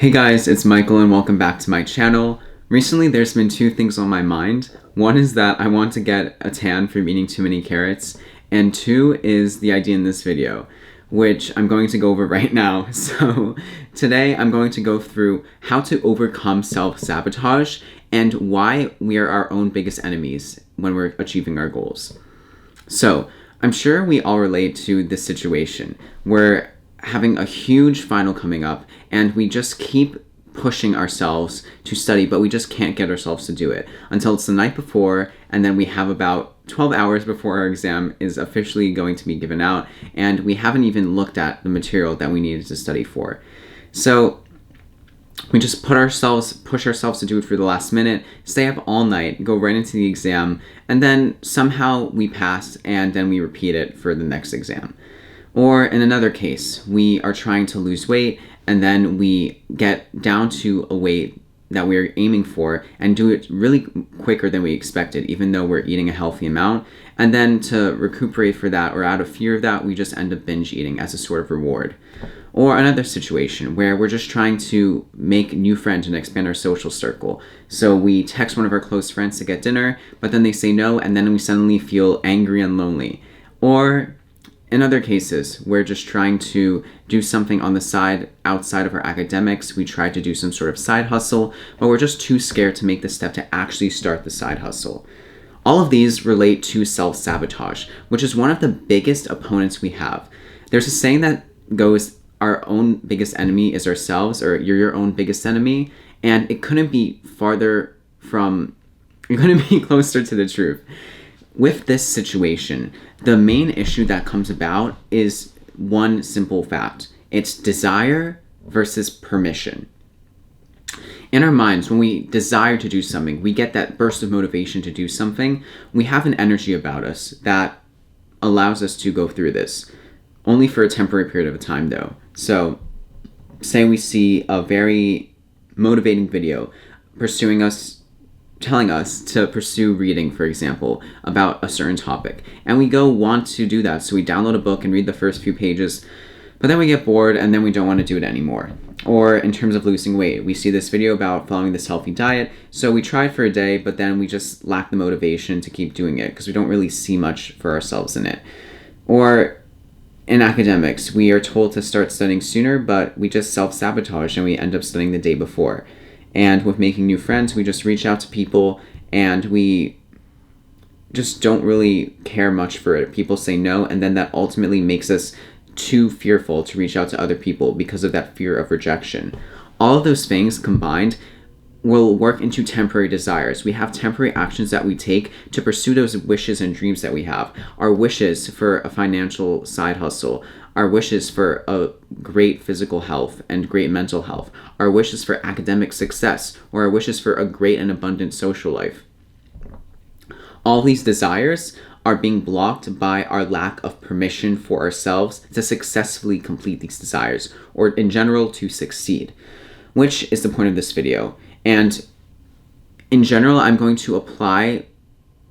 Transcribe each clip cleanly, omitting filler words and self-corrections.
Hey guys, it's Michael and welcome back to my channel. Recently there's been two things on my mind. One is that I want to get a tan from eating too many carrots, and two is the idea in this video, which I'm going to go over right now. So today I'm going to go through how to overcome self-sabotage and why we are our own biggest enemies when we're achieving our goals. So I'm sure we all relate to this situation where having a huge final coming up and we just keep pushing ourselves to study, but we just can't get ourselves to do it until it's the night before, and then we have about 12 hours before our exam is officially going to be given out, and we haven't even looked at the material that we needed to study for. So we just push ourselves to do it for the last minute, stay up all night, go right into the exam, and then somehow we pass, and then we repeat it for the next exam. Or in another case, we are trying to lose weight and then we get down to a weight that we're aiming for and do it really quicker than we expected, even though we're eating a healthy amount. And then to recuperate for that or out of fear of that, we just end up binge eating as a sort of reward. Or another situation where we're just trying to make new friends and expand our social circle. So we text one of our close friends to get dinner, but then they say no, and then we suddenly feel angry and lonely. Or in other cases, we're just trying to do something on the side outside of our academics. We try to do some sort of side hustle, but we're just too scared to make the step to actually start the side hustle. All of these relate to self-sabotage, which is one of the biggest opponents we have. There's a saying that goes, our own biggest enemy is ourselves, or you're your own biggest enemy, and it couldn't be closer to the truth. With this situation, the main issue that comes about is one simple fact. It's desire versus permission. In our minds, when we desire to do something, we get that burst of motivation to do something. We have an energy about us that allows us to go through this. Only for a temporary period of time, though. So, say we see a very motivating video telling us to pursue reading, for example, about a certain topic. And we want to do that. So we download a book and read the first few pages, but then we get bored and then we don't want to do it anymore. Or in terms of losing weight, we see this video about following this healthy diet. So we try it for a day, but then we just lack the motivation to keep doing it because we don't really see much for ourselves in it. Or in academics, we are told to start studying sooner, but we just self-sabotage and we end up studying the day before. And with making new friends, we just reach out to people and we just don't really care much for it. People say no, and then that ultimately makes us too fearful to reach out to other people because of that fear of rejection. All of those things combined will work into temporary desires. We have temporary actions that we take to pursue those wishes and dreams that we have. Our wishes for a financial side hustle, our wishes for a great physical health and great mental health, our wishes for academic success, or our wishes for a great and abundant social life. All these desires are being blocked by our lack of permission for ourselves to successfully complete these desires, or in general, to succeed, which is the point of this video. And in general, I'm going to apply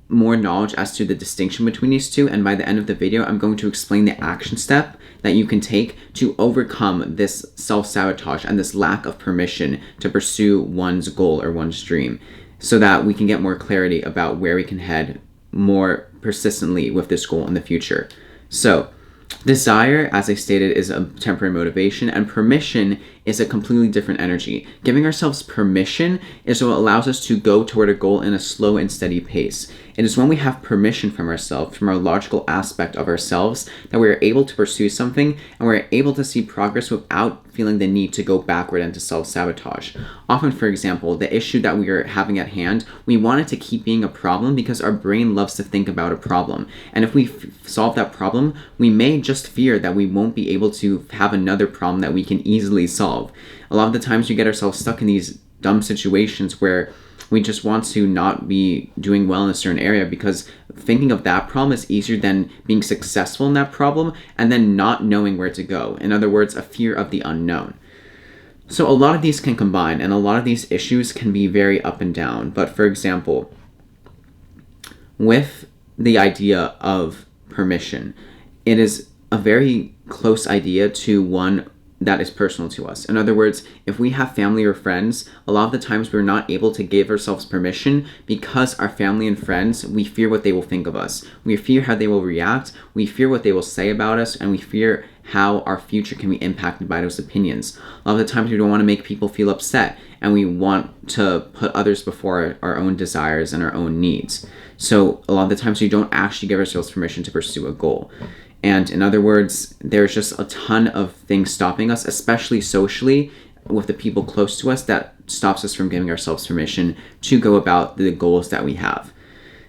more knowledge as to the distinction between these two, and by the end of the video, I'm going to explain the action step that you can take to overcome this self-sabotage and this lack of permission to pursue one's goal or one's dream, so that we can get more clarity about where we can head more persistently with this goal in the future. So, desire, as I stated, is a temporary motivation, and permission is a completely different energy. Giving ourselves permission is what allows us to go toward a goal in a slow and steady pace. It is when we have permission from ourselves, from our logical aspect of ourselves, that we are able to pursue something and we're able to see progress without feeling the need to go backward into self-sabotage. Often, for example, the issue that we are having at hand, we want it to keep being a problem because our brain loves to think about a problem. And if we solve that problem, we may just fear that we won't be able to have another problem that we can easily solve. A lot of the times we get ourselves stuck in these dumb situations where we just want to not be doing well in a certain area because thinking of that problem is easier than being successful in that problem and then not knowing where to go. In other words, a fear of the unknown. So a lot of these can combine, and a lot of these issues can be very up and down. But for example, with the idea of permission, it is a very close idea to one that is personal to us. In other words, if we have family or friends, a lot of the times we're not able to give ourselves permission because our family and friends, we fear what they will think of us. We fear how they will react. We fear what they will say about us, and we fear how our future can be impacted by those opinions. A lot of the times we don't want to make people feel upset, and we want to put others before our own desires and our own needs. So a lot of the times we don't actually give ourselves permission to pursue a goal. And in other words, there's just a ton of things stopping us, especially socially, with the people close to us, that stops us from giving ourselves permission to go about the goals that we have.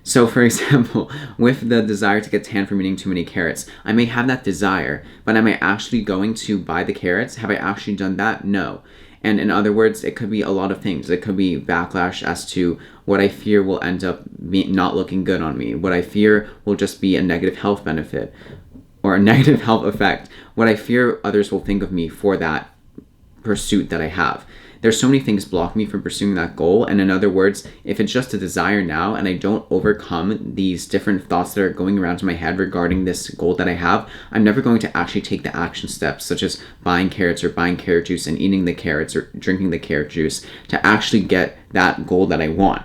So for example, with the desire to get tan from eating too many carrots, I may have that desire, but am I actually going to buy the carrots? Have I actually done that? No. And in other words, it could be a lot of things. It could be backlash as to what I fear will end up not looking good on me. What I fear will just be a negative health benefit or a negative health effect. What I fear others will think of me for that pursuit that I have. There's so many things block me from pursuing that goal. And in other words, if it's just a desire now and I don't overcome these different thoughts that are going around in my head regarding this goal that I have, I'm never going to actually take the action steps, such as buying carrots or buying carrot juice and eating the carrots or drinking the carrot juice to actually get that goal that I want.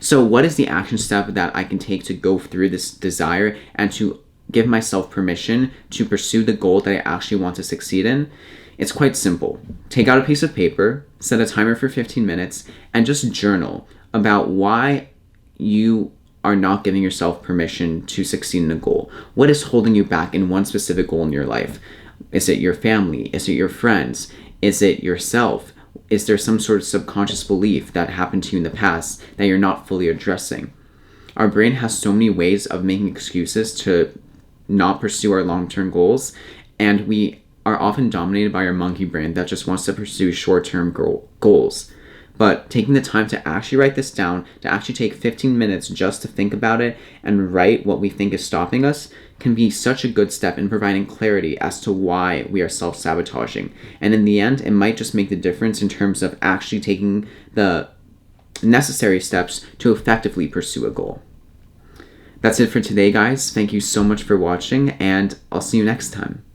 So what is the action step that I can take to go through this desire and to give myself permission to pursue the goal that I actually want to succeed in? It's quite simple. Take out a piece of paper, set a timer for 15 minutes, and just journal about why you are not giving yourself permission to succeed in a goal. What is holding you back in one specific goal in your life? Is it your family? Is it your friends? Is it yourself? Is there some sort of subconscious belief that happened to you in the past that you're not fully addressing? Our brain has so many ways of making excuses to not pursue our long-term goals, and we are often dominated by our monkey brain that just wants to pursue short-term goals. But taking the time to actually write this down, to actually take 15 minutes just to think about it and write what we think is stopping us, can be such a good step in providing clarity as to why we are self-sabotaging. And in the end, it might just make the difference in terms of actually taking the necessary steps to effectively pursue a goal. That's it for today, guys. Thank you so much for watching, and I'll see you next time.